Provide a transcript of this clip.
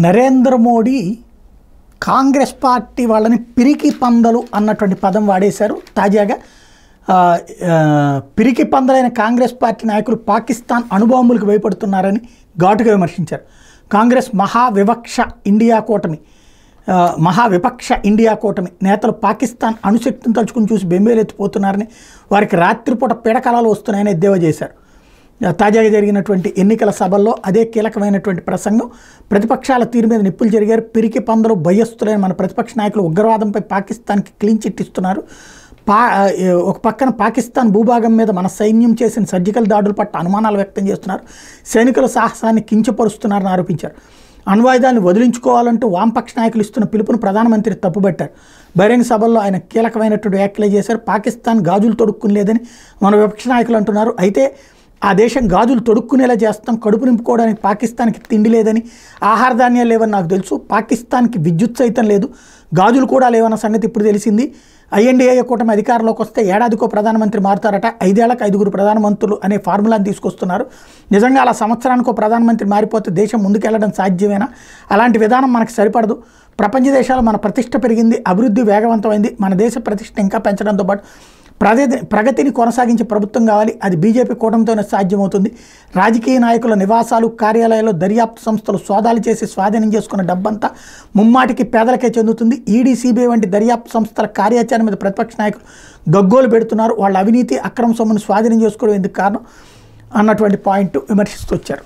Narendra Modi Congress party వాళ్ళని పిరికి పందలు అన్నటువంటి పదం వాడేశారు. తాజాగా పిరికి పందలైన కాంగ్రెస్ పార్టీ నాయకులు పాకిస్తాన్ అణుబాంబులకు భయపడుతున్నారని ఘాటుగా విమర్శించారు. కాంగ్రెస్ మహావిపక్ష ఇండియా కూటమి నేతలు పాకిస్తాన్ అణుశక్తిని తలుచుకుని చూసి బెంబేలెత్తిపోతున్నారని, వారికి రాత్రిపూట పీడకలాలు వస్తున్నాయని ఎద్దేవా చేశారు. తాజాగా జరిగినటువంటి ఎన్నికల సభల్లో అదే కీలకమైనటువంటి ప్రసంగం. ప్రతిపక్షాల తీరు మీద నిప్పులు జరిగారు. పిరికి పందలు భయస్తులైన మన ప్రతిపక్ష నాయకులు ఉగ్రవాదంపై పాకిస్తాన్కి క్లీన్ చిట్ ఇస్తున్నారు. ఒక పక్కన పాకిస్తాన్ భూభాగం మీద మన సైన్యం చేసిన సర్జికల్ దాడుల పట్ల అనుమానాలు వ్యక్తం చేస్తున్నారు. సైనికుల సాహసాన్ని కించపరుస్తున్నారని ఆరోపించారు. అణ్వాయుధాన్ని వదిలించుకోవాలంటూ వామపక్ష నాయకులు ఇస్తున్న పిలుపును ప్రధానమంత్రి తప్పుబట్టారు. బహిరంగ సభల్లో ఆయన కీలకమైనటువంటి వ్యాఖ్యలు చేశారు. పాకిస్తాన్ గాజులు తొడుక్కుని లేదని మన విపక్ష నాయకులు అంటున్నారు. అయితే ఆ దేశం గాజులు తొడుక్కునేలా చేస్తాం, కడుపు నింపుకోవడానికి పాకిస్తాన్కి తిండి లేదని, ఆహార ధాన్యాలు లేవని నాకు తెలుసు, పాకిస్తాన్కి విద్యుత్ సైతం లేదు, గాజులు కూడా లేవన్న సంగతి ఇప్పుడు తెలిసింది. ఐఎన్డీఏ కూటమి అధికారంలోకి వస్తే ఏడాదికో ప్రధానమంత్రి మారుతారట, 5 ఏళ్లకు 5 ప్రధానమంత్రులు అనే ఫార్ములాని తీసుకొస్తున్నారు. నిజంగా అలా సంవత్సరానికో ప్రధానమంత్రి మారిపోతే దేశం ముందుకెళ్లడం సాధ్యమేనా? అలాంటి విధానం మనకు సరిపడదు. ప్రపంచ దేశాలు మన ప్రతిష్ట పెరిగింది, అభివృద్ధి వేగవంతమైంది. మన దేశ ప్రతిష్ట ఇంకా పెంచడంతో పాటు ప్రగతిని కొనసాగించే ప్రభుత్వం కావాలి. అది బీజేపీ కూటమితోనే సాధ్యమవుతుంది. రాజకీయ నాయకుల నివాసాలు, కార్యాలయాల్లో దర్యాప్తు సంస్థలు సోదాలు చేసి స్వాధీనం చేసుకున్న డబ్బంతా ముమ్మాటికి పేదలకే చెందుతుంది. ఈడీ, సిబిఐ వంటి దర్యాప్తు సంస్థల కార్యాచరణ మీద ప్రతిపక్ష నాయకులు గగ్గోలు పెడుతున్నారు. వాళ్ళ అవినీతి, అక్రమ సొమ్మును స్వాధీనం చేసుకోవడం ఎందుకు కారణం అన్నటువంటి పాయింట్ విమర్శిస్తూ వచ్చారు.